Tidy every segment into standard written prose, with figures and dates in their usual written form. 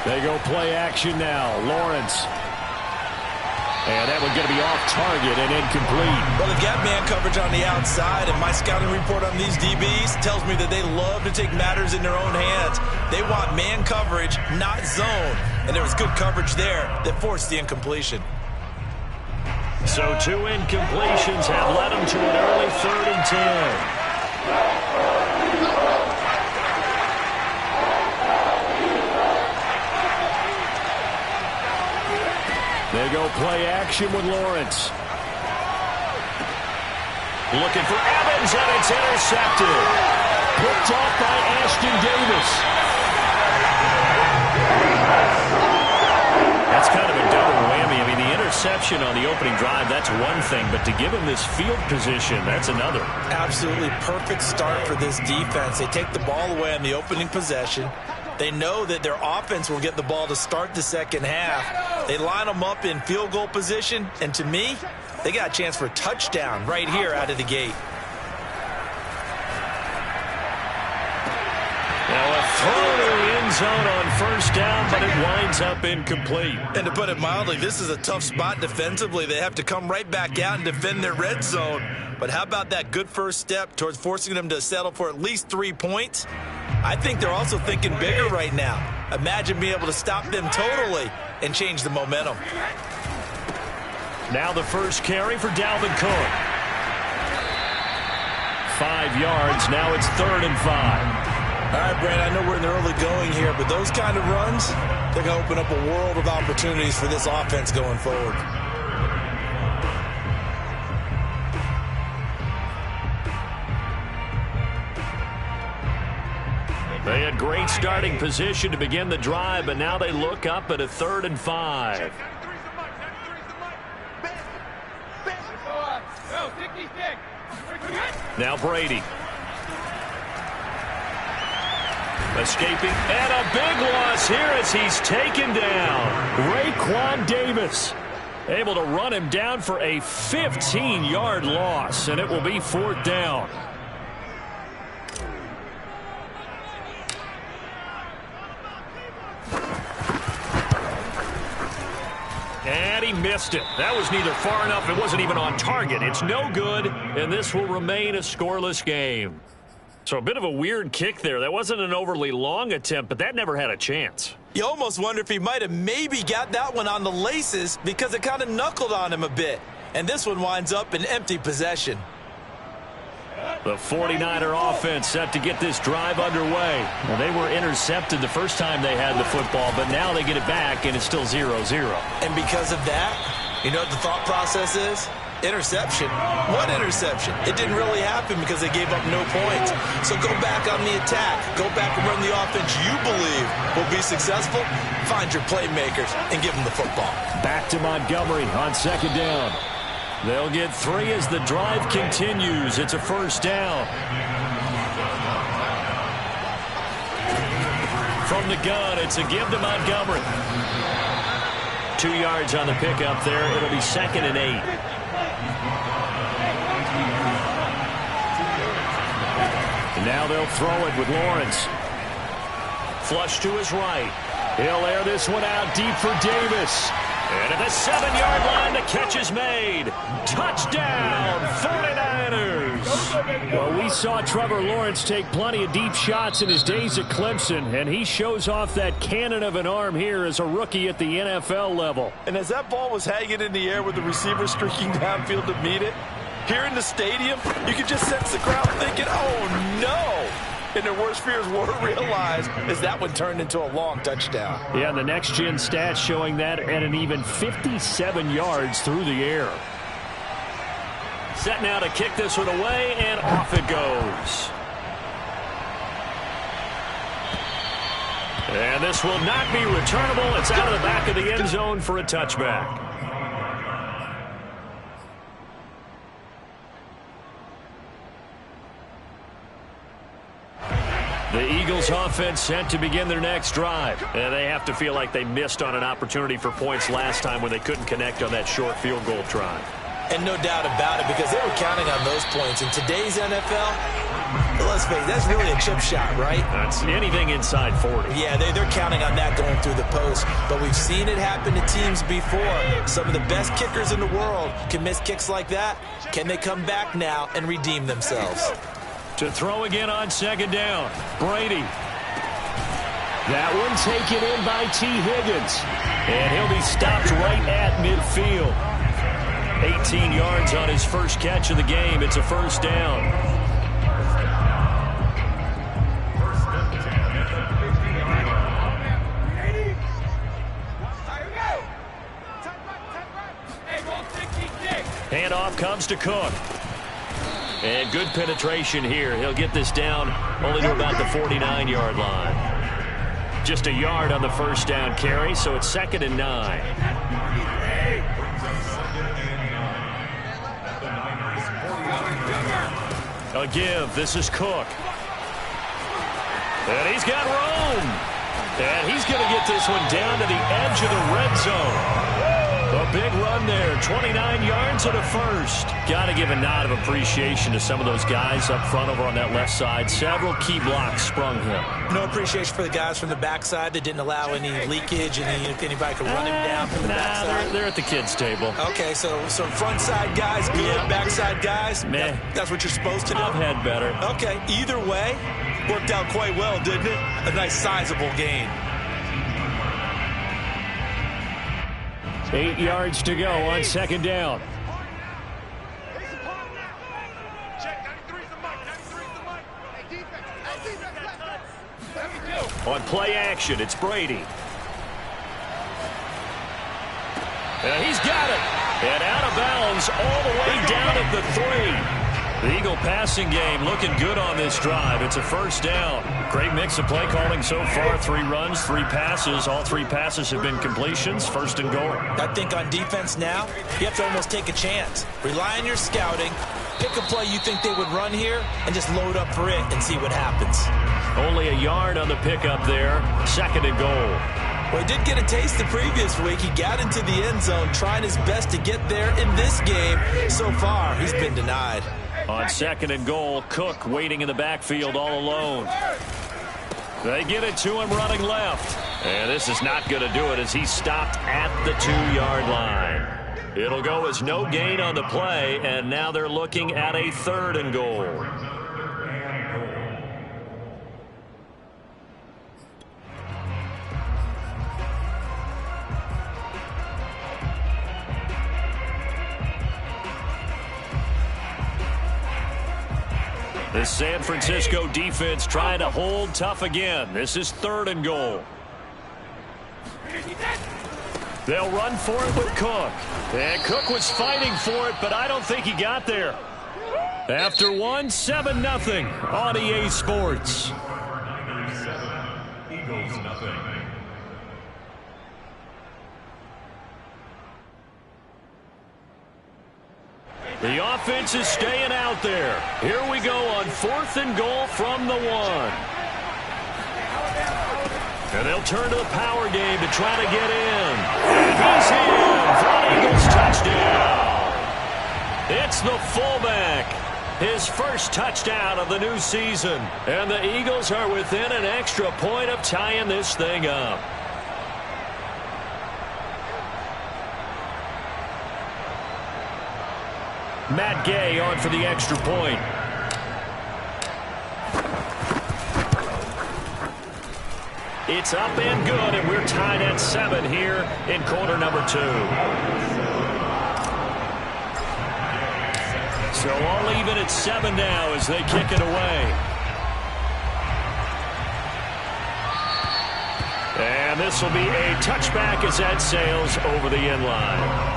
They go play action now. Lawrence. And that one's going to be off target and incomplete. Well, they've got man coverage on the outside, and my scouting report on these DBs tells me that they love to take matters in their own hands. They want man coverage, not zone. And there was good coverage there that forced the incompletion. So 2 incompletions have led them to an early 3rd and 10. They go play action with Lawrence. Looking for Evans, and it's intercepted. Picked off by Ashton Davis. That's kind of a double whammy. I mean, the interception on the opening drive, that's one thing, but to give him this field position, that's another. Absolutely perfect start for this defense. They take the ball away on the opening possession. They know that their offense will get the ball to start the second half. They line them up in field goal position, and to me, they got a chance for a touchdown right here out of the gate. Now a throw to the end zone on 1st down, but it winds up incomplete. And to put it mildly, this is a tough spot defensively. They have to come right back out and defend their red zone. But how about that good first step towards forcing them to settle for at least 3 points? I think they're also thinking bigger right now. Imagine being able to stop them totally and change the momentum. Now the first carry for Dalvin Cook. 5 yards. Now it's 3rd and 5. All right, Brad, I know we're in the early going here, but those kind of runs, they're going to open up a world of opportunities for this offense going forward. They had great starting position to begin the drive, but now they look up at a 3rd and 5. Now Brady. Escaping, and a big loss here as he's taken down. Raekwon Davis able to run him down for a 15-yard loss, and it will be 4th down. And he missed it. That was neither far enough. It wasn't even on target. It's no good, and this will remain a scoreless game. So a bit of a weird kick there. That wasn't an overly long attempt, but that never had a chance. You almost wonder if he might have maybe got that one on the laces because it kind of knuckled on him a bit. And this one winds up in empty possession. The 49er offense set to get this drive underway. Well, they were intercepted the first time they had the football, but now they get it back, and it's still 0-0. And because of that, you know what the thought process is? Interception. What interception? It didn't really happen because they gave up no points. So go back on the attack. Go back and run the offense you believe will be successful. Find your playmakers and give them the football. Back to Montgomery on 2nd down. They'll get 3 as the drive continues. It's a 1st down. From the gun, it's a give to Montgomery. 2 yards on the pickup there. It'll be 2nd and 8. And now they'll throw it with Lawrence. Flush to his right. He'll air this one out deep for Davis. And at the 7-yard line, the catch is made. Touchdown, 49ers. Well, we saw Trevor Lawrence take plenty of deep shots in his days at Clemson, and he shows off that cannon of an arm here as a rookie at the NFL level. And as that ball was hanging in the air with the receiver streaking downfield to meet it, here in the stadium, you could just sense the crowd thinking, oh, no. And their worst fears were realized as that one turned into a long touchdown. Yeah, and the next-gen stats showing that at an even 57 yards through the air. Set now to kick this one away, and off it goes. And this will not be returnable. It's out of the back of the end zone for a touchback. The Eagles offense set to begin their next drive. And they have to feel like they missed on an opportunity for points last time when they couldn't connect on that short field goal try. And no doubt about it, because they were counting on those points. In today's NFL, Let's face it, that's really a chip shot, right? That's anything inside 40. Yeah, they're counting on that going through the post. But we've seen it happen to teams before. Some of the best kickers in the world can miss kicks like that. Can they come back now and redeem themselves? To throw again on second down, Brady. That one taken in by T. Higgins. And he'll be stopped right at midfield. 18 yards on his first catch of the game. It's a first down. Handoff comes to Cook. And good penetration here. He'll get this down only to about the 49-yard line. Just a yard on the first down carry, so it's 2nd and 9. A give. This is Cook. And he's got room. And he's going to get this one down to the edge of the red zone. A big run there, 29 yards and a first. Got to give a nod of appreciation to some of those guys up front over on that left side. Several key blocks sprung him. No appreciation for the guys from the backside that didn't allow any leakage and if anybody could run him down from the backside. They're at the kids' table. Okay, so front side guys good, backside guys, meh. That's what you're supposed to do? I've had better. Okay, either way, worked out quite well, didn't it? A nice sizable gain. 8 yards to go on second down. On play action, it's Brady. And he's got it. And out of bounds all the way down at the 3. The Eagle passing game looking good on this drive. It's a first down. Great mix of play calling so far. 3 runs, 3 passes. All 3 passes have been completions. 1st and goal. I think on defense now, you have to almost take a chance. Rely on your scouting. Pick a play you think they would run here and just load up for it and see what happens. Only a yard on the pickup there. 2nd and goal. Well, he did get a taste the previous week. He got into the end zone trying his best to get there in this game. So far, he's been denied. On 2nd and goal, Cook waiting in the backfield all alone. They get it to him running left. And this is not going to do it as he's stopped at the 2-yard line. It'll go as no gain on the play, and now they're looking at a 3rd and goal. The San Francisco defense trying to hold tough again. This is 3rd and goal. They'll run for it with Cook. And Cook was fighting for it, but I don't think he got there. After one, 7-0 on EA Sports. Eagles nothing. The offense is staying out there. Here we go on 4th and goal from the 1. And they'll turn to the power game to try to get in. And he's in for an Eagles touchdown. It's the fullback. His first touchdown of the new season. And the Eagles are within an extra point of tying this thing up. Matt Gay on for the extra point. It's up and good, and we're tied at 7 here in quarter number 2. So all even at 7 now as they kick it away. And this will be a touchback as that sails over the end line.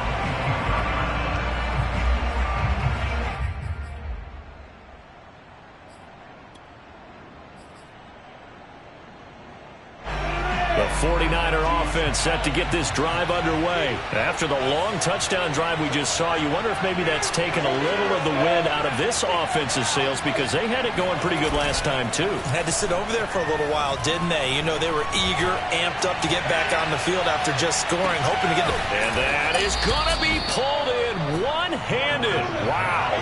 The 49er offense set to get this drive underway. After the long touchdown drive we just saw, you wonder if maybe that's taken a little of the wind out of this offensive sails because they had it going pretty good last time, too. Had to sit over there for a little while, didn't they? You know, they were eager, amped up to get back on the field after just scoring, hoping to get the... And that is going to be pulled in one-handed. Wow.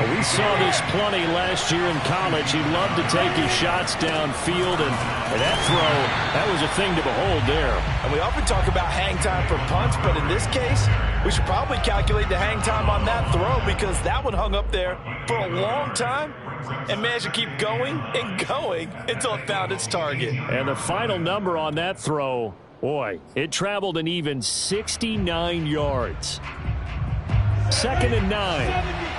We saw this plenty last year in college. He loved to take his shots downfield, and that throw, that was a thing to behold there. And we often talk about hang time for punts, but in this case, we should probably calculate the hang time on that throw because that one hung up there for a long time and managed to keep going and going until it found its target. And the final number on that throw, boy, it traveled an even 69 yards. 2nd and 9.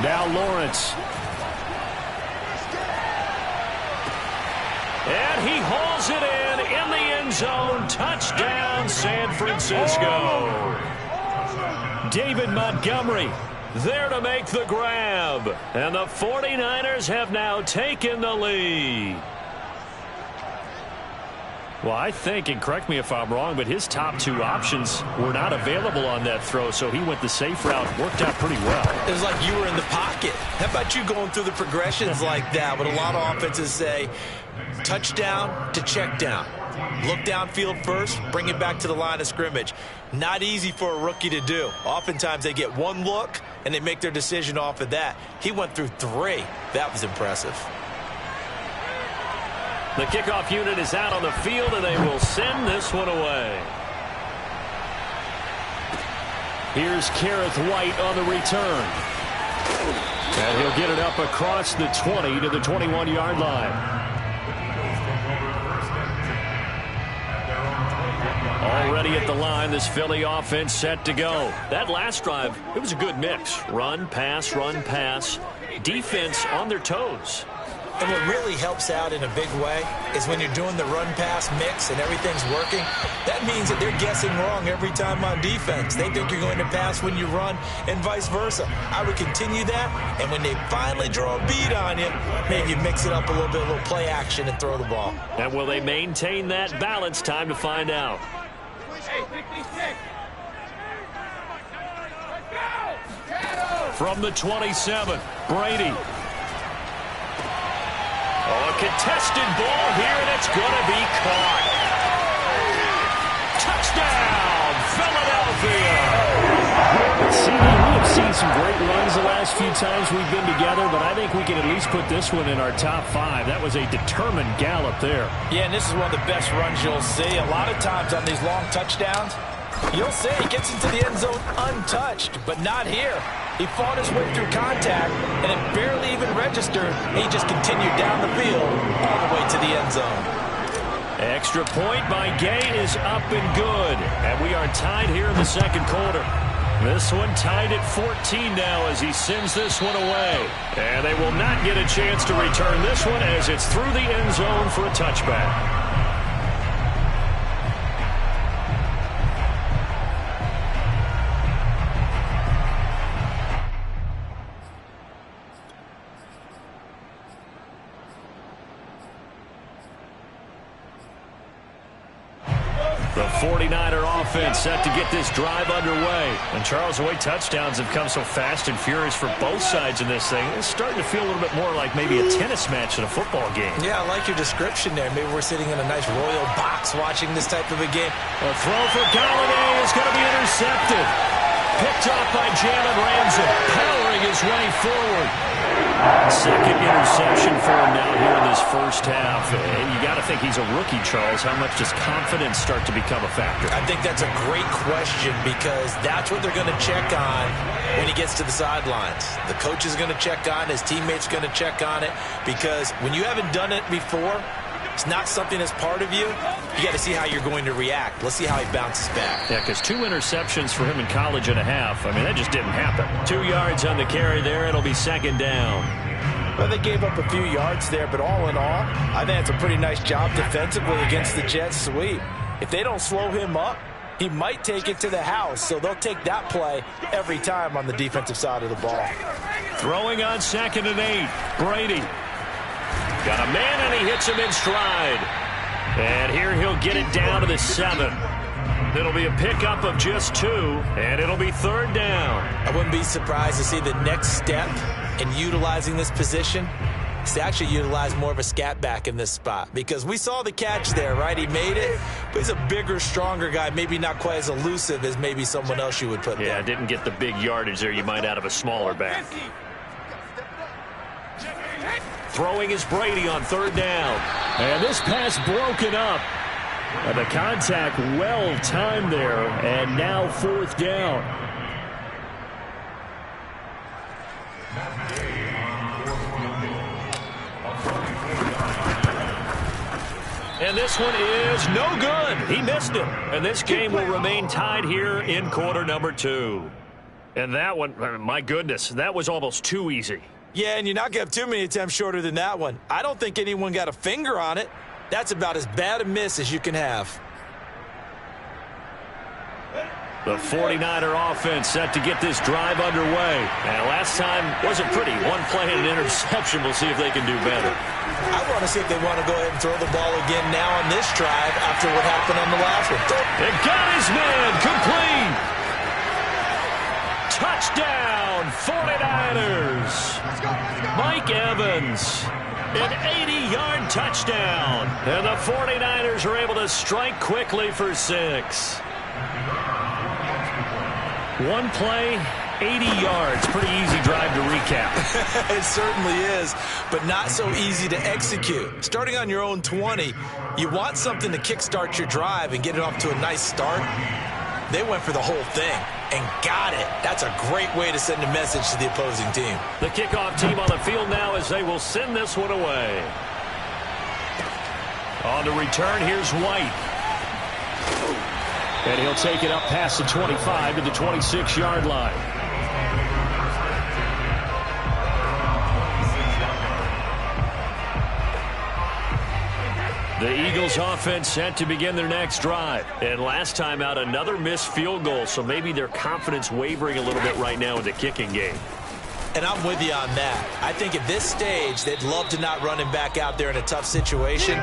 Now Lawrence. And he hauls it in the end zone. Touchdown, San Francisco. David Montgomery there to make the grab. And the 49ers have now taken the lead. Well, I think, and correct me if I'm wrong, but his top two options were not available on that throw, so he went the safe route. Worked out pretty well. It was like you were in the pocket. How about you going through the progressions like that? But a lot of offenses say touchdown to check down. Look downfield first, bring it back to the line of scrimmage. Not easy for a rookie to do. Oftentimes they get one look, and they make their decision off of that. He went through 3. That was impressive. The kickoff unit is out on the field, and they will send this one away. Here's Kareth White on the return. And he'll get it up across the 20 to the 21-yard line. Already at the line, this Philly offense set to go. That last drive, it was a good mix. Run, pass, defense on their toes. And what really helps out in a big way is when you're doing the run-pass mix and everything's working, that means that they're guessing wrong every time on defense. They think you're going to pass when you run and vice versa. I would continue that, and when they finally draw a beat on you, maybe you mix it up a little bit, a little play action and throw the ball. And will they maintain that balance? Time to find out. From the 27, Brady. Oh, a contested ball here, and it's going to be caught. Touchdown, Philadelphia. CD, we have seen some great runs the last few times we've been together, but I think we can at least put this one in our top 5. That was a determined gallop there. Yeah, and this is one of the best runs you'll see. A lot of times on these long touchdowns, you'll see he gets into the end zone untouched, but not here. He fought his way through contact, and it barely even registered. He just continued down the field all the way to the end zone. Extra point by Gay is up and good. And we are tied here in the second quarter. This one tied at 14 now as he sends this one away. And they will not get a chance to return this one as it's through the end zone for a touchback. The 49er offense set to get this drive underway. And Charles, the way touchdowns have come so fast and furious for both sides in this thing, it's starting to feel a little bit more like maybe a tennis match in a football game. Yeah, I like your description there. Maybe we're sitting in a nice royal box watching this type of a game. A throw for Golladay is going to be intercepted. Picked off by Jalen Ramsey, powering his way forward. Second interception for him now here in this first half. And you got to think he's a rookie, Charles. How much does confidence start to become a factor? I think that's a great question because that's what they're going to check on when he gets to the sidelines. The coach is going to check on, his teammates going to check on it because when you haven't done it before, it's not something that's part of you. You got to see how you're going to react. Let's see how he bounces back. Yeah, because 2 interceptions for him in college and a half. I mean, that just didn't happen. 2 yards on the carry there. It'll be second down. Well, they gave up a few yards there, but all in all, I think it's a pretty nice job defensively against the Jets sweep. If they don't slow him up, he might take it to the house, so they'll take that play every time on the defensive side of the ball. Throwing on 2nd and 8, Brady. Got a man, and he hits him in stride. And here he'll get it down to the 7. It'll be a pickup of just 2, and it'll be third down. I wouldn't be surprised to see the next step in utilizing this position backs to actually utilize more of a scat back in this spot, because we saw the catch there, right? He made it, but he's a bigger, stronger guy, maybe not quite as elusive as maybe someone else you would put there. Yeah, didn't get the big yardage there you might out of a smaller back. Throwing is Brady on 3rd down. And this pass broken up. And the contact well timed there, and now 4th down. And this one is no good. He missed it. And this game will remain tied here in quarter number 2. And that one, my goodness, that was almost too easy. Yeah, and you're not going to have too many attempts shorter than that one. I don't think anyone got a finger on it. That's about as bad a miss as you can have. The 49er offense set to get this drive underway. And last time wasn't pretty. One play and an interception. We'll see if they can do better. I want to see if they want to go ahead and throw the ball again now on this drive after what happened on the last one. It got his man complete. Touchdown, 49ers. Mike Evans, an 80-yard touchdown. And the 49ers are able to strike quickly for 6. One play, 80 yards. Pretty easy drive to recap. It certainly is, but not so easy to execute. Starting on your own 20, you want something to kickstart your drive and get it off to a nice start. They went for the whole thing and got it. That's a great way to send a message to the opposing team. The kickoff team on the field now as they will send this one away. On the return, here's White. And he'll take it up past the 25 to the 26-yard line. The Eagles offense set to begin their next drive. And last time out, another missed field goal, so maybe their confidence wavering a little bit right now in the kicking game. And I'm with you on that. I think at this stage, they'd love to not run him back out there in a tough situation.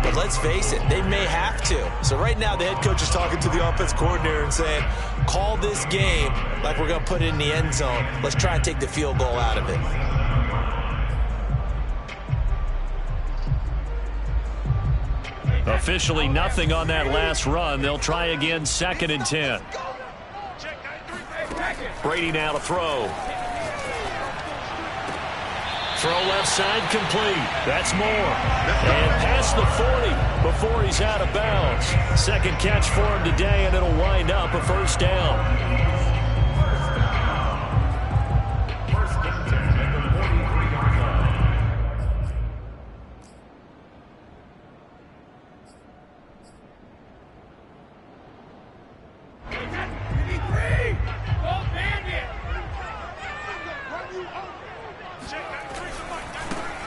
But let's face it, they may have to. So right now, the head coach is talking to the offense coordinator and saying, call this game like we're going to put it in the end zone. Let's try and take the field goal out of it. Officially nothing on that last run. They'll try again, 2nd and 10. Brady now to throw. Throw left side complete. That's more. And past the 40 before he's out of bounds. Second catch for him today, and it'll wind up a 1st down.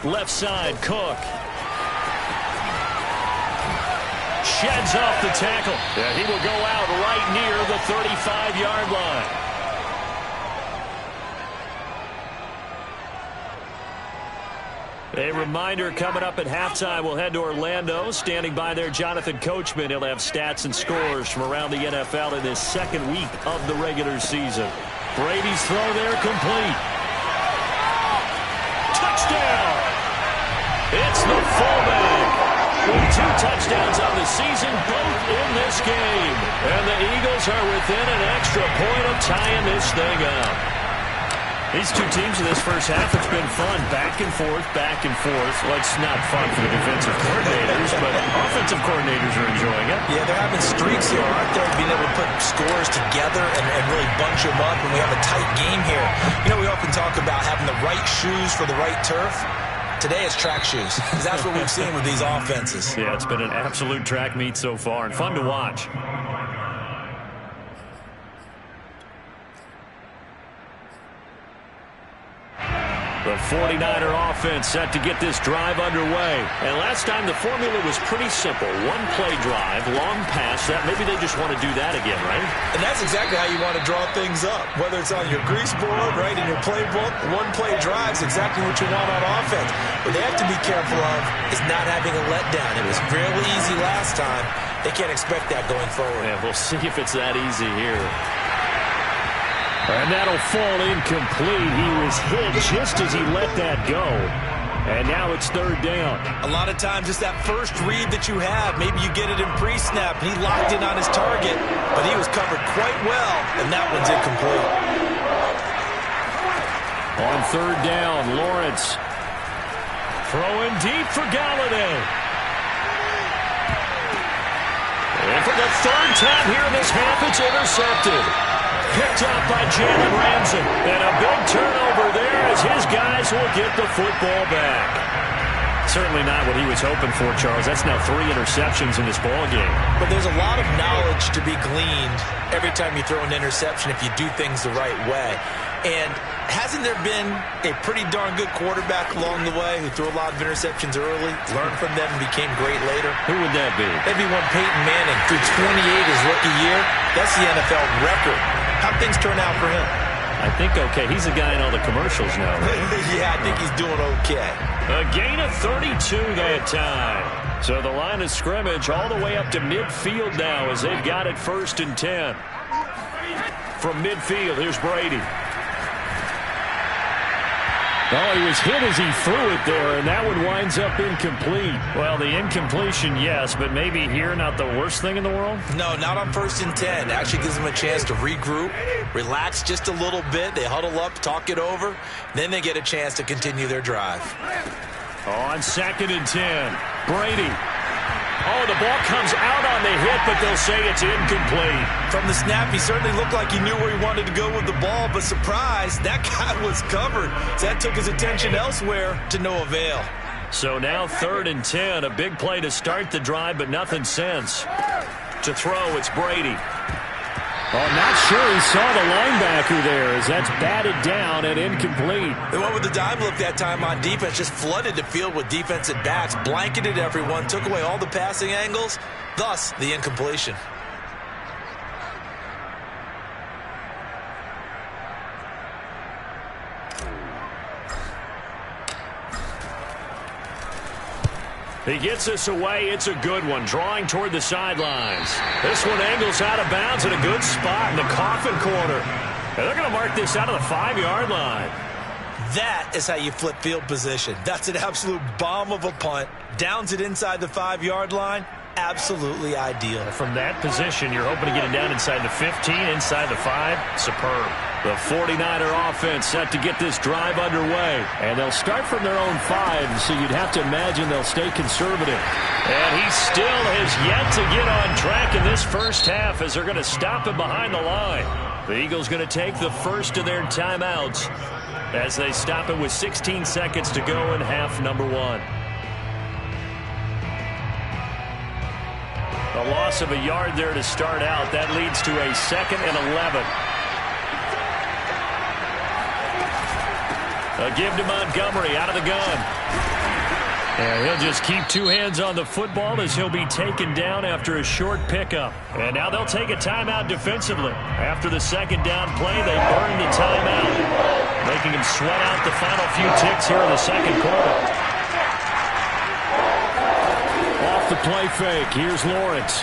Left side, Cook. Sheds off the tackle. And he will go out right near the 35-yard line. A reminder coming up at halftime, we'll head to Orlando. Standing by there, Jonathan Coachman. He'll have stats and scores from around the NFL in this 2nd week of the regular season. Brady's throw there complete. Touchdown! It's the fullback with 2 touchdowns on the season, both in this game. And the Eagles are within an extra point of tying this thing up. These two teams in this first half, it's been fun. Back and forth, back and forth. Well, it's not fun for the defensive coordinators, but offensive coordinators are enjoying it. Yeah, they're having streaks here, aren't they? Being able to put scores together and really bunch them up, and we have a tight game here. You know, we often talk about having the right shoes for the right turf. Today it's track shoes, because that's what we've seen with these offenses. Yeah, it's been an absolute track meet so far, and fun to watch. The 49er offense set to get this drive underway. And last time the formula was pretty simple. One play drive, long pass. Maybe they just want to do that again, right? And that's exactly how you want to draw things up. Whether it's on your grease board, right, in your playbook, one play drive is exactly what you want on offense. What they have to be careful of is not having a letdown. It was really easy last time. They can't expect that going forward. Yeah, we'll see if it's that easy here. And that'll fall incomplete. He was hit just as he let that go. And now it's third down. A lot of times it's that first read that you have. Maybe you get it in pre-snap, and he locked in on his target, but he was covered quite well, and that one's incomplete. On third down, Lawrence throwing deep for Galladay. And for the third time here in this half, it's intercepted. Picked up by Jalen Ramsey. And a big turnover there as his guys will get the football back. Certainly not what he was hoping for, Charles. That's now 3 interceptions in this ball game. But there's a lot of knowledge to be gleaned every time you throw an interception if you do things the right way. And hasn't there been a pretty darn good quarterback along the way who threw a lot of interceptions early, learned from them, and became great later? Who would that be? Maybe one Peyton Manning threw 28 his rookie year. That's the NFL record. How'd things turn out for him? I think okay. He's the guy in all the commercials now. Yeah, I think he's doing okay. A gain of 32 that time. So the line of scrimmage all the way up to midfield now as they've got it 1st and 10. From midfield, here's Brady. Oh, he was hit as he threw it there, and that one winds up incomplete. Well, the incompletion, yes, but maybe here not the worst thing in the world? No, not on 1st and 10. Actually gives them a chance to regroup, relax just a little bit. They huddle up, talk it over. Then they get a chance to continue their drive. On 2nd and 10, Brady. Oh, the ball comes out on the hit, but they'll say it's incomplete. From the snap, he certainly looked like he knew where he wanted to go with the ball, but surprise, that guy was covered. So that took his attention elsewhere to no avail. So now 3rd and 10, a big play to start the drive, but nothing since. To throw, it's Brady. Oh, not sure he saw the linebacker there as that's batted down and incomplete. They went with the dime look that time on defense, just flooded the field with defensive backs, blanketed everyone, took away all the passing angles, thus the incompletion. He gets this away. It's a good one, drawing toward the sidelines. This one angles out of bounds in a good spot in the coffin corner. And they're going to mark this out of the 5-yard line. That is how you flip field position. That's an absolute bomb of a punt. Downs it inside the 5-yard line. Absolutely ideal. From that position, you're hoping to get it down inside the 15, inside the 5. Superb. The 49er offense set to get this drive underway. And they'll start from their own 5, so you'd have to imagine they'll stay conservative. And he still has yet to get on track in this first half as they're going to stop him behind the line. The Eagles going to take the first of their timeouts as they stop it with 16 seconds to go in half number 1. A loss of a yard there to start out. That leads to a 2nd and 11. A give to Montgomery out of the gun. And he'll just keep 2 hands on the football as he'll be taken down after a short pickup. And now they'll take a timeout defensively. After the 2nd down play, they burn the timeout, making him sweat out the final few ticks here in the 2nd quarter. Off the play fake, here's Lawrence.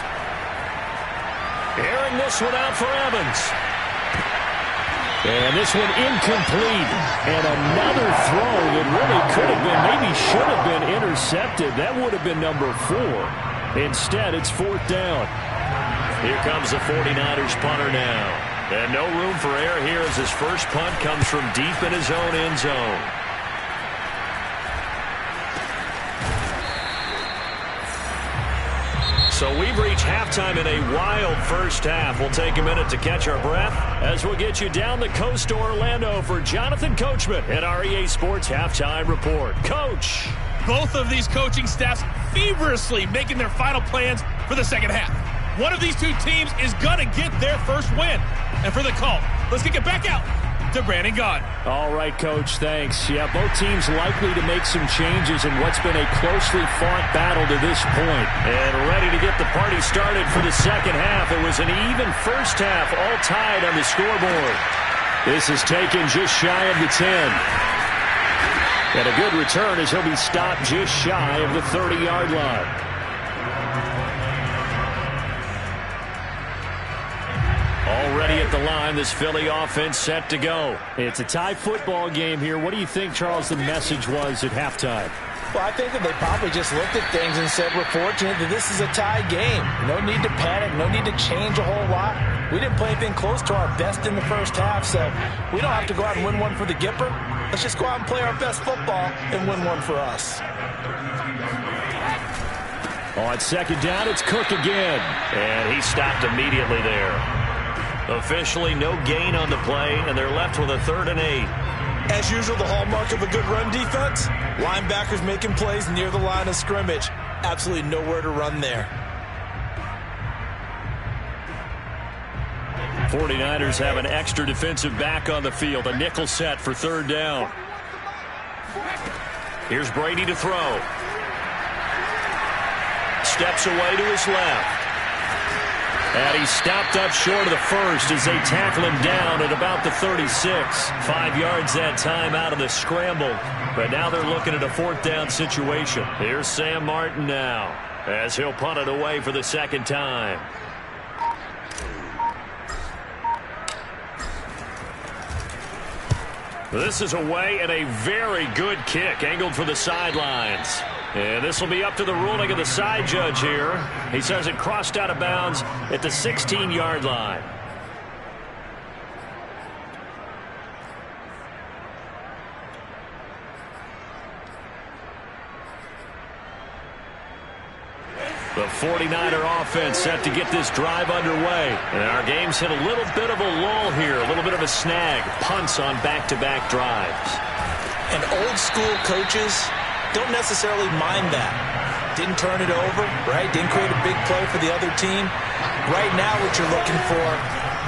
Airing this one out for Evans. And this one incomplete. And another throw that really could have been, maybe should have been intercepted. That would have been number 4. Instead, it's 4th down. Here comes the 49ers punter now. And no room for error here as his first punt comes from deep in his own end zone. So we've reached halftime in a wild first half. We'll take a minute to catch our breath as we'll get you down the coast to Orlando for Jonathan Coachman at our EA Sports Halftime Report. Coach. Both of these coaching staffs feverishly making their final plans for the second half. One of these two teams is going to get their first win. And for the call, let's kick it back out to Brandon Gaudin. All right, Coach, thanks. Yeah, both teams likely to make some changes in what's been a closely fought battle to this point. And ready to get the party started for the second half. It was an even first half, all tied on the scoreboard. This is taken just shy of the 10. And a good return as he'll be stopped just shy of the 30-yard line. Already at at the line, this Philly offense set to go. It's a tie football game here. What do you think, Charles, the message was at halftime? Well, I think that they probably just looked at things and said, we're fortunate that this is a tie game. No need to panic, no need to change a whole lot. We didn't play anything close to our best in the first half, so we don't have to go out and win one for the Gipper. Let's just go out and play our best football and win one for us. On second down, it's Cook again. And he stopped immediately there. Officially no gain on the play, and they're left with a 3rd and 8. As usual, the hallmark of a good run defense, linebackers making plays near the line of scrimmage. Absolutely nowhere to run there. 49ers have an extra defensive back on the field. A nickel set for 3rd down. Here's Brady to throw. Steps away to his left. And he stopped up short of the first as they tackle him down at about the 36. 5 yards that time out of the scramble. But now they're looking at a 4th down situation. Here's Sam Martin now as he'll punt it away for the 2nd time. This is away and a very good kick angled for the sidelines. And this will be up to the ruling of the side judge here. He says it crossed out of bounds at the 16-yard line. The 49er offense set to get this drive underway. And our game's hit a little bit of a lull here, a little bit of a snag. Punts on back-to-back drives. And old-school coaches don't necessarily mind that. Didn't turn it over, right? Didn't create a big play for the other team. Right now what you're looking for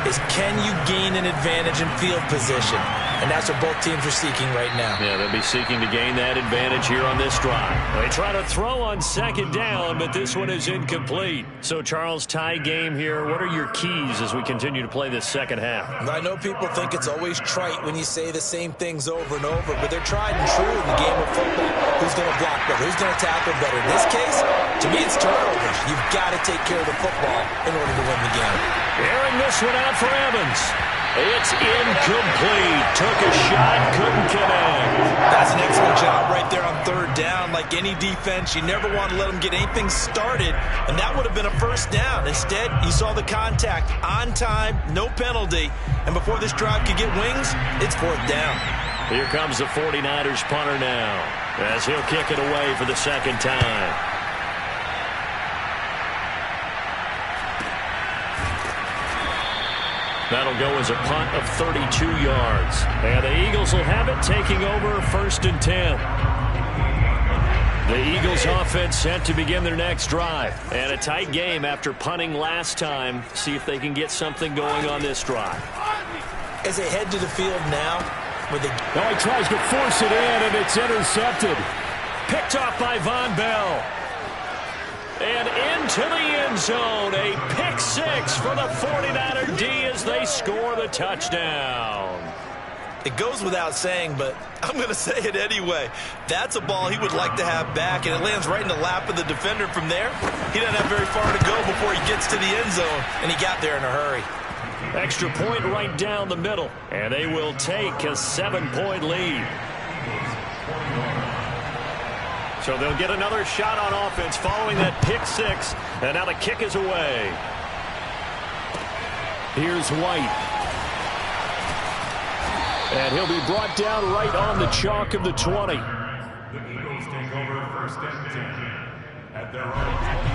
is, can you gain an advantage in field position? And that's what both teams are seeking right now. Yeah, they'll be seeking to gain that advantage here on this drive. They try to throw on 2nd down, but this one is incomplete. So, Charles, tie game here. What are your keys as we continue to play this 2nd half? I know people think it's always trite when you say the same things over and over, but they're tried and true in the game of football. Who's going to block better? Who's going to tackle better? In this case, to me, it's turnovers. You've got to take care of the football in order to win the game. Airing this one out for Evans. It's incomplete. Took a shot, couldn't connect. That's an excellent job right there on 3rd down. Like any defense, you never want to let them get anything started, and that would have been a 1st down. Instead, you saw the contact on time, no penalty, and before this drive could get wings, it's 4th down. Here comes the 49ers punter now as he'll kick it away for the 2nd time. That'll go as a punt of 32 yards. And the Eagles will have it, taking over 1st and 10. The Eagles offense set to begin their next drive. And a tight game after punting last time. See if they can get something going on this drive. As they head to the field now, now he tries to force it in, and it's intercepted. Picked off by Von Bell. And into the end zone, a pick 6 for the 49er D as they score the touchdown. It goes without saying, but I'm going to say it anyway. That's a ball he would like to have back, and it lands right in the lap of the defender from there. He doesn't have very far to go before he gets to the end zone, and he got there in a hurry. Extra point right down the middle, and they will take a 7-point lead. So they'll get another shot on offense following that pick 6, and now the kick is away. Here's White. And he'll be brought down right on the chalk of the 20.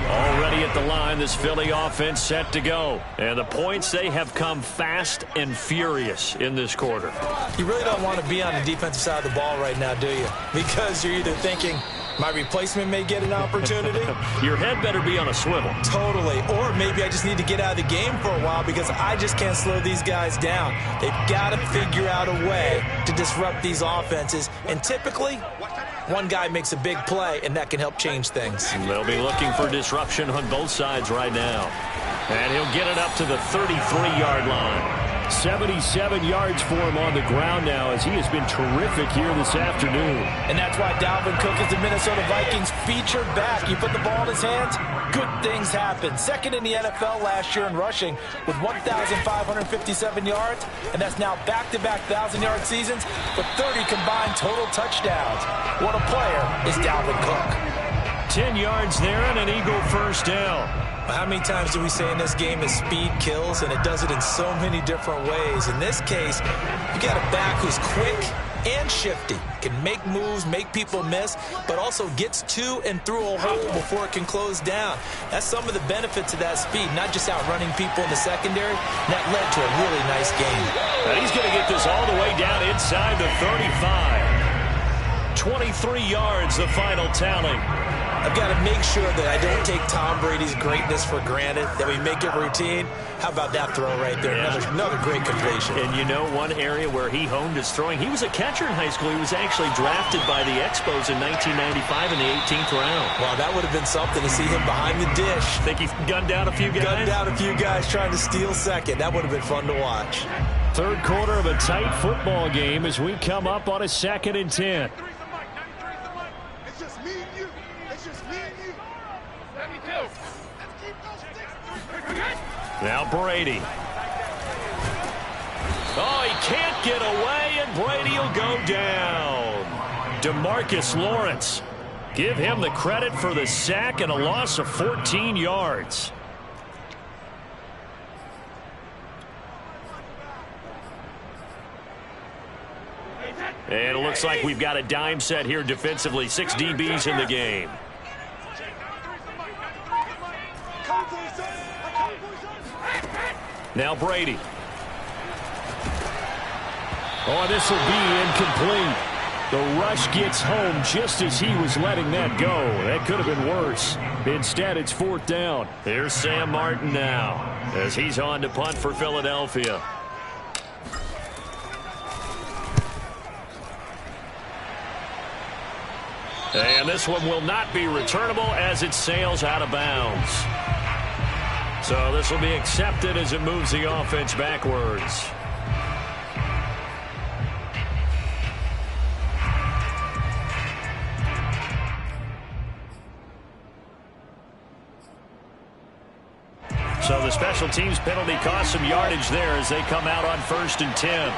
Already at the line, this Philly offense set to go. And the points, they have come fast and furious in this quarter. You really don't want to be on the defensive side of the ball right now, do you? Because you're either thinking, my replacement may get an opportunity. Your head better be on a swivel. Totally. Or maybe I just need to get out of the game for a while because I just can't slow these guys down. They've got to figure out a way to disrupt these offenses. And typically, one guy makes a big play, and that can help change things. They'll be looking for disruption on both sides right now. And he'll get it up to the 33-yard line. 77 yards for him on the ground now as he has been terrific here this afternoon. And that's why Dalvin Cook is the Minnesota Vikings featured back. You put the ball in his hands, good things happen. Second in the NFL last year in rushing with 1,557 yards, and that's now back-to-back 1,000-yard seasons with 30 combined total touchdowns. What a player is Dalvin Cook. 10 yards there and an Eagle first down. How many times do we say in this game that speed kills, and it does it in so many different ways? In this case, you got a back who's quick and shifty, can make moves, make people miss, but also gets to and through a hole before it can close down. That's some of the benefits of that speed, not just outrunning people in the secondary. That led to a really nice game. And he's going to get this all the way down inside the 35. 23 yards, the final tally. I've got to make sure that I don't take Tom Brady's greatness for granted, that we make it routine. How about that throw right there? Yeah. Another great completion. And you know one area where he honed his throwing, he was a catcher in high school. He was actually drafted by the Expos in 1995 in the 18th round. Wow, that would have been something to see him behind the dish. Think he gunned down a few guys? Gunned down a few guys trying to steal second. That would have been fun to watch. Third quarter of a tight football game as we come up on a 2nd and 10. Now Brady. Oh, he can't get away, and Brady will go down. DeMarcus Lawrence. Give him the credit for the sack and a loss of 14 yards. And it looks like we've got a dime set here defensively. 6 DBs in the game. Now Brady. Oh, this will be incomplete. The rush gets home just as he was letting that go. That could have been worse. Instead, it's 4th down. Here's Sam Martin now as he's on to punt for Philadelphia. And this one will not be returnable as it sails out of bounds. So this will be accepted as it moves the offense backwards. So the special teams penalty cost some yardage there as they come out on 1st and 10.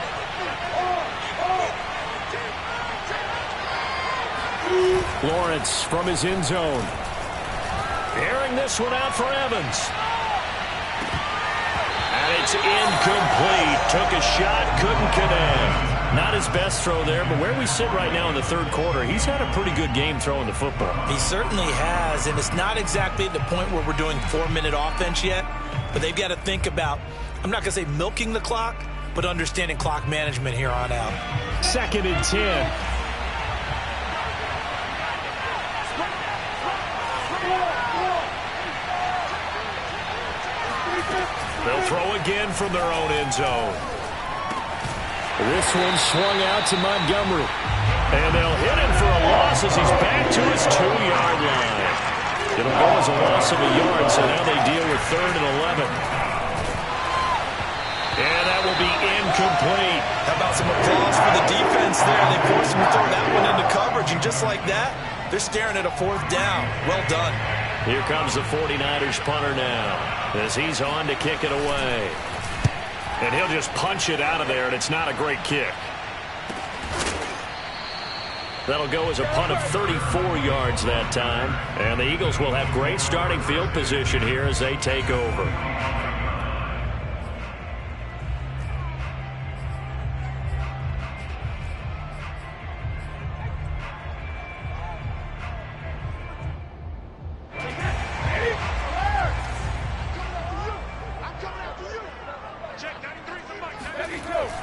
Lawrence from his end zone. Airing this one out for Evans. And it's incomplete. Took a shot, couldn't connect. Not his best throw there, but where we sit right now in the 3rd quarter, he's had a pretty good game throwing the football. He certainly has, and it's not exactly at the point where we're doing 4-minute offense yet, but they've got to think about, I'm not going to say milking the clock, but understanding clock management here on out. 2nd and 10. They'll throw again from their own end zone. This one swung out to Montgomery. And they'll hit him for a loss as he's back to his 2-yard line. It'll go as a loss of a yard, so now they deal with 3rd and 11. And that will be incomplete. How about some applause for the defense there? They forced him to throw that one into coverage, and just like that, they're staring at a 4th down. Well done. Here comes the 49ers punter now as he's on to kick it away. And he'll just punch it out of there, and it's not a great kick. That'll go as a punt of 34 yards that time. And the Eagles will have great starting field position here as they take over.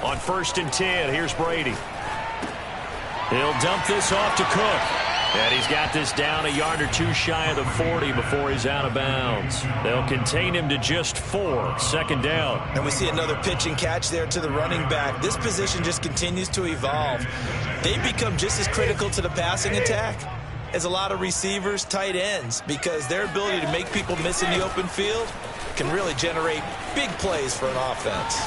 On 1st and 10, here's Brady. He'll dump this off to Cook. And he's got this down a yard or two shy of the 40 before he's out of bounds. They'll contain him to just 4. 2nd down. And we see another pitch and catch there to the running back. This position just continues to evolve. They become just as critical to the passing attack as a lot of receivers, tight ends, because their ability to make people miss in the open field can really generate big plays for an offense.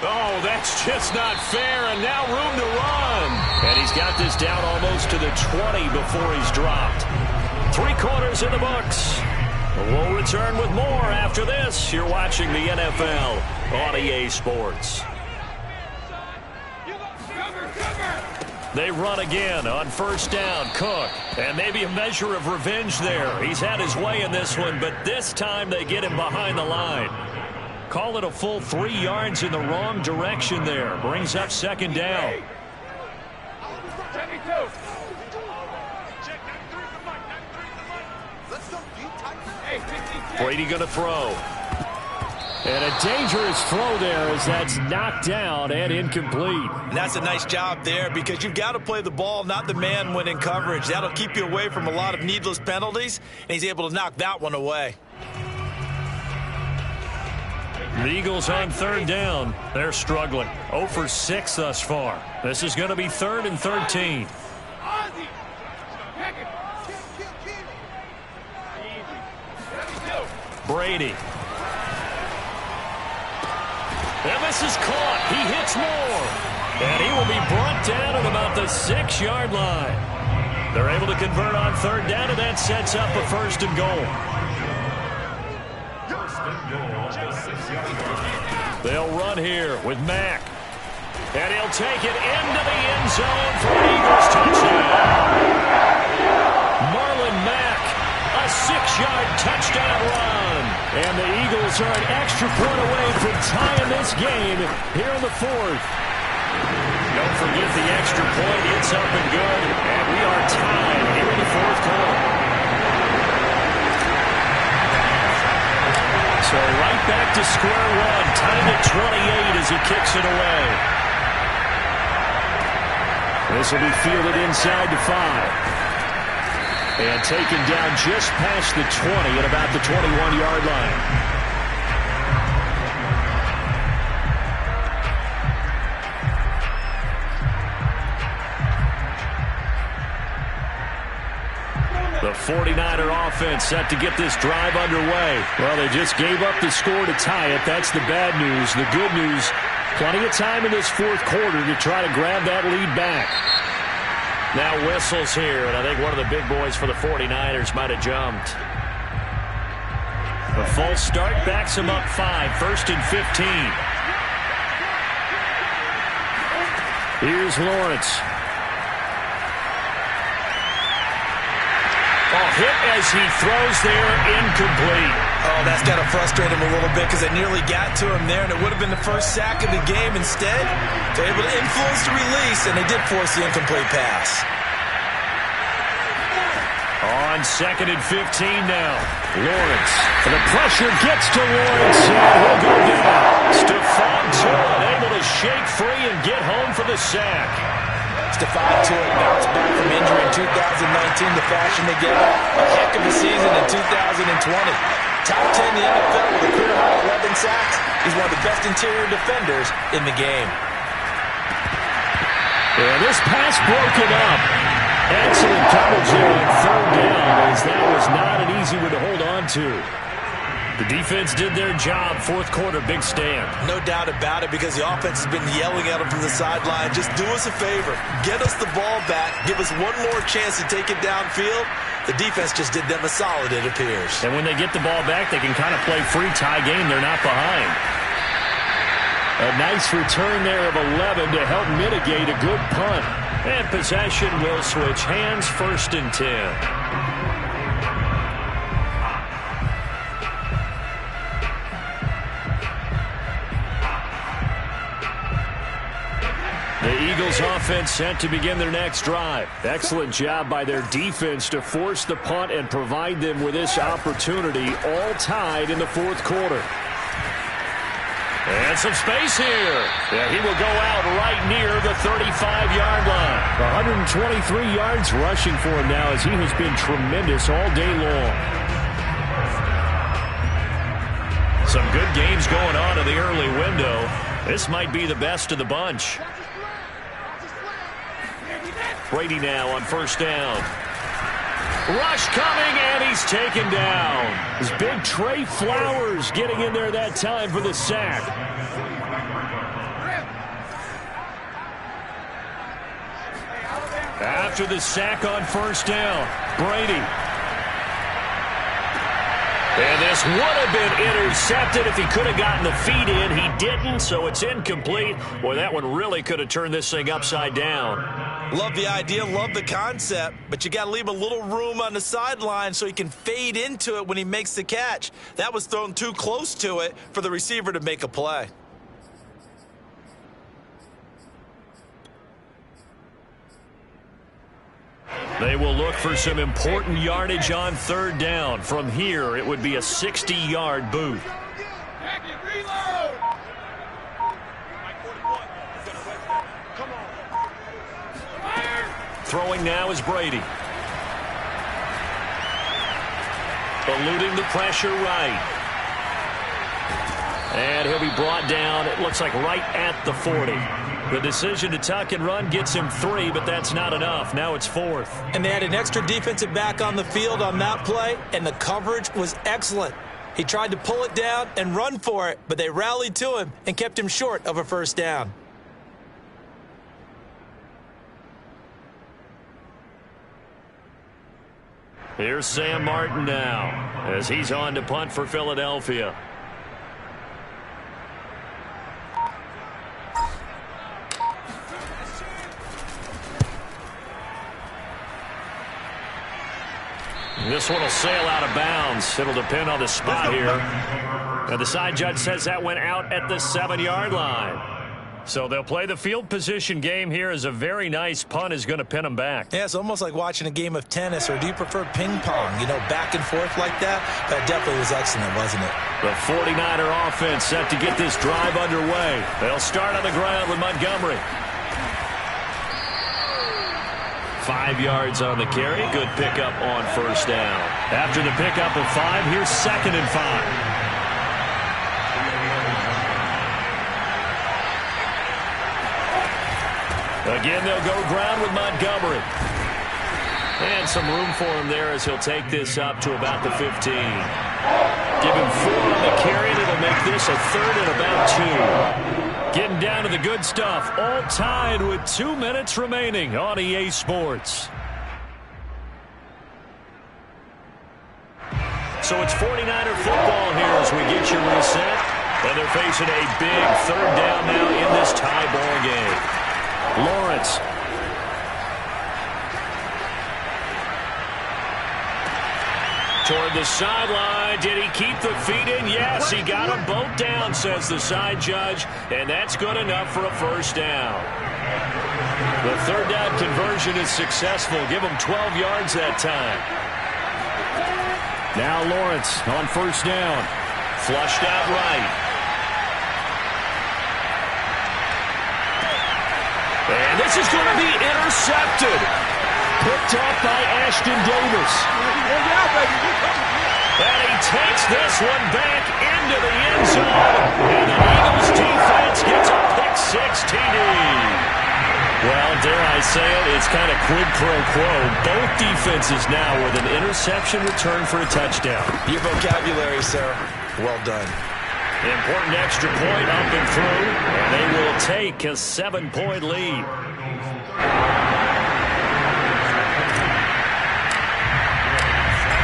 Oh, that's just not fair, and now room to run. And he's got this down almost to the 20 before he's dropped. 3 quarters in the books. We'll return with more after this. You're watching the NFL on EA Sports. They run again on first down. Cook. And maybe a measure of revenge there. He's had his way in this one, but this time they get him behind the line. Call it a full 3 yards in the wrong direction there. Brings up second down. Brady going to throw. And a dangerous throw there as that's knocked down and incomplete. And that's a nice job there because you've got to play the ball, not the man when in coverage. That'll keep you away from a lot of needless penalties, and he's able to knock that one away. The Eagles on third down. They're struggling. 0 for 6 thus far. This is going to be 3rd and 13. Brady. And this is caught. He hits more. And he will be brought down at about the 6-yard line. They're able to convert on third down, and that sets up a 1st and goal. They'll run here with Mack. And he'll take it into the end zone for an Eagles touchdown. Marlon Mack, a 6-yard touchdown run. And the Eagles are an extra point away from tying this game here in the 4th. Don't forget the extra point. It's up and good. And we are tied here in the 4th quarter. So right back to square one. Tied at 28 as he kicks it away. This will be fielded inside the 5. And taken down just past the 20 at about the 21-yard line. The 49er offense set to get this drive underway. Well, they just gave up the score to tie it. That's the bad news. The good news, plenty of time in this 4th quarter to try to grab that lead back. Now whistles here, and I think one of the big boys for the 49ers might have jumped. The false start backs him up 5, 1st and 15. Here's Lawrence. Hit as he throws there, incomplete. Oh, that's got to frustrate him a little bit because it nearly got to him there, and it would have been the first sack of the game. Instead, they're able to influence the release, and they did force the incomplete pass. On 2nd and 15 now. Lawrence. And the pressure gets to Lawrence, and he'll go down. Stephon Tuitt able to shake free and get home for the sack. Stephon Tuitt bounced back from injury in 2019 to fashion together a heck of a season in 2020. Top 10 in the NFL with a career high 11 sacks. He's one of the best interior defenders in the game. And this pass broken up. Excellent coverage there on third down, as that was not an easy one to hold on to. The defense did their job. 4th quarter, big stand. No doubt about it, because the offense has been yelling at them from the sideline. Just do us a favor. Get us the ball back. Give us one more chance to take it downfield. The defense just did them a solid, it appears. And when they get the ball back, they can kind of play free tie game. They're not behind. A nice return there of 11 to help mitigate a good punt. And possession will switch hands, 1st and 10. The Eagles offense set to begin their next drive. Excellent job by their defense to force the punt and provide them with this opportunity, all tied in the 4th quarter. And some space here. Yeah, he will go out right near the 35-yard line. 123 yards rushing for him now, as he has been tremendous all day long. Some good games going on in the early window. This might be the best of the bunch. Brady now on 1st down. Rush coming, and he's taken down. His big Trey Flowers getting in there that time for the sack. After the sack on first down, Brady. And this would have been intercepted if he could have gotten the feet in. He didn't, so it's incomplete. Boy, that one really could have turned this thing upside down. Love the idea, love the concept, but you got to leave a little room on the sideline so he can fade into it when he makes the catch. That was thrown too close to it for the receiver to make a play. They will look for some important yardage on third down. From here, it would be a 60-yard boot. Throwing now is Brady. Eluding the pressure right. And he'll be brought down, it looks like right at the 40. The decision to tuck and run gets him 3, but that's not enough. Now it's 4th. And they had an extra defensive back on the field on that play, and the coverage was excellent. He tried to pull it down and run for it, but they rallied to him and kept him short of a first down. Here's Sam Martin now as he's on to punt for Philadelphia. This one will sail out of bounds. It'll depend on the spot here. And the side judge says that went out at the 7-yard line. So they'll play the field position game here as a very nice punt is going to pin them back. Yeah, it's almost like watching a game of tennis, or do you prefer ping pong? You know, back and forth like that? That definitely was excellent, wasn't it? The 49er offense set to get this drive underway. They'll start on the ground with Montgomery. 5 yards on the carry. Good pickup on first down. After the pickup of 5, here's 2nd and 5. Again, they'll go ground with Montgomery. And some room for him there as he'll take this up to about the 15. Give him 4 on the carry, and it'll make this a 3rd and about 2. Getting down to the good stuff, all tied with 2 minutes remaining on EA Sports. So it's 49er football here as we get you reset. And they're facing a big 3rd down now in this tie ball game. Lawrence. Toward the sideline. Did he keep the feet in? Yes, he got them both down, says the side judge. And that's good enough for a first down. The 3rd down conversion is successful. Give him 12 yards that time. Now Lawrence on first down. Flushed out right. And this is going to be intercepted. Picked off by Ashton Davis. And he takes this one back into the end zone. And the Eagles defense gets a pick-6 TD. Well, dare I say it, it's kind of quid pro quo. Both defenses now with an interception return for a touchdown. Your vocabulary, sir. Well done. Important extra point up and through. And they will take a 7-point lead.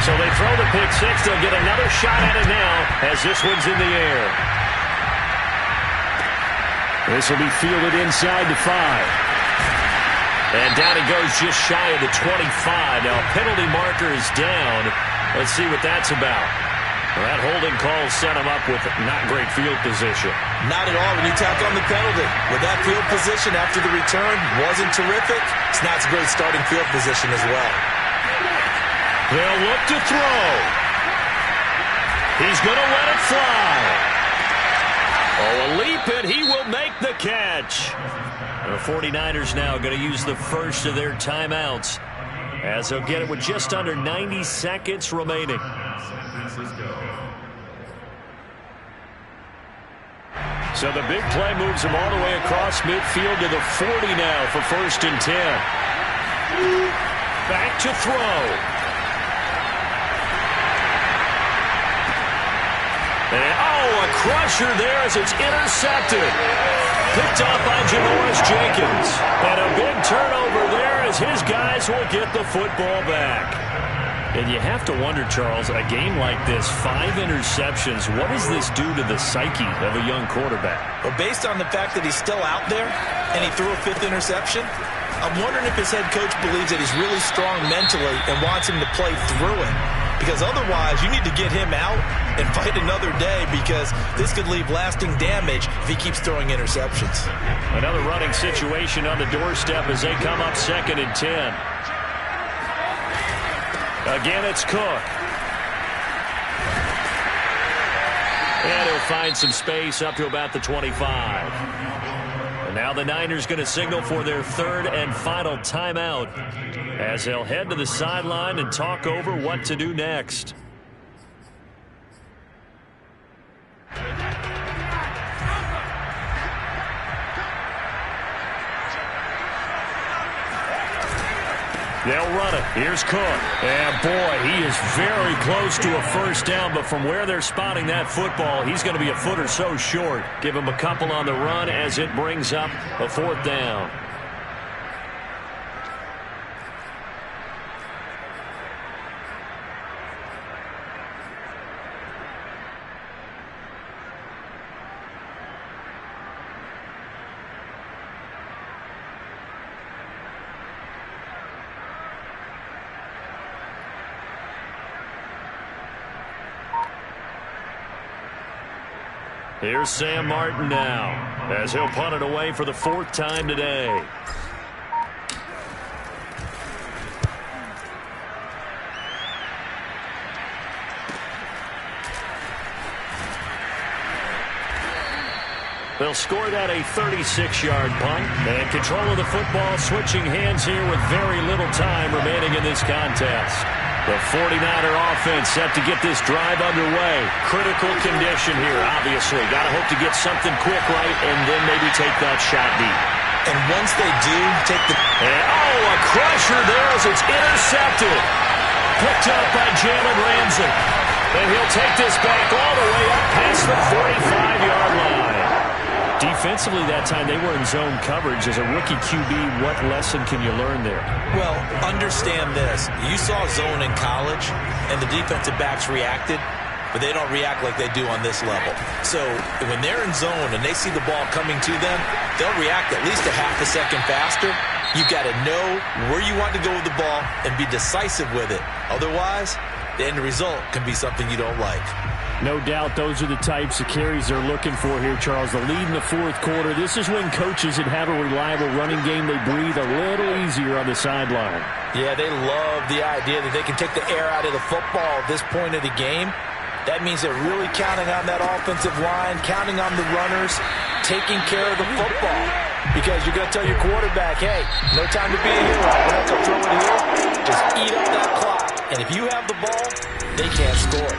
So they throw the pick-6. They'll get another shot at it now as this one's in the air. This will be fielded inside the 5. And down he goes just shy of the 25. Now a penalty marker is down. Let's see what that's about. Well, that holding call set him up with not great field position. Not at all when you tack on the penalty. With that field position after the return wasn't terrific, it's not a great starting field position as well. They'll look to throw. He's going to let it fly. Oh, a leap, and he will make the catch. The 49ers now going to use the first of their timeouts as they'll get it with just under 90 seconds remaining. So the big play moves him all the way across midfield to the 40 now for 1st and 10. Back to throw. And, a crusher there as it's intercepted. Picked off by Janoris Jenkins. And a big turnover there as his guys will get the football back. And you have to wonder, Charles, a game like this, 5 interceptions, what does this do to the psyche of a young quarterback? Well, based on the fact that he's still out there and he threw a 5th interception, I'm wondering if his head coach believes that he's really strong mentally and wants him to play through it. Because otherwise, you need to get him out and fight another day, because this could leave lasting damage if he keeps throwing interceptions. Another running situation on the doorstep as they come up 2nd and 10. Again, it's Cook. And he'll find some space up to about the 25. And now the Niners going to signal for their 3rd and final timeout as they'll head to the sideline and talk over what to do next. They'll run it. Here's Cook. And, boy, he is very close to a first down, but from where they're spotting that football, he's going to be a foot or so short. Give him a couple on the run as it brings up a 4th down. Here's Sam Martin now as he'll punt it away for the 4th time today. They'll score that a 36-yard punt, and control of the football switching hands here with very little time remaining in this contest. The 49er offense set to get this drive underway. Critical condition here, obviously. Got to hope to get something quick right and then maybe take that shot deep. And once they do, take the... a crusher there as it's intercepted. Picked up by Jalen Ramsey. And he'll take this back all the way up past the 45-yard line. Defensively that time, they were in zone coverage. As a rookie QB, what lesson can you learn there? Well, understand this. You saw zone in college, and the defensive backs reacted, but they don't react like they do on this level. So when they're in zone and they see the ball coming to them, they'll react at least a half a second faster. You've got to know where you want to go with the ball and be decisive with it. Otherwise, the end result can be something you don't like. No doubt those are the types of carries they're looking for here, Charles. The lead in the 4th quarter. This is when coaches that have a reliable running game, they breathe a little easier on the sideline. Yeah, they love the idea that they can take the air out of the football at this point of the game. That means they're really counting on that offensive line, counting on the runners, taking care of the football. Because you're going to tell your quarterback, hey, no time to be a hero. We're not going to throw it here. Just eat up that clock. And if you have the ball, they can't score.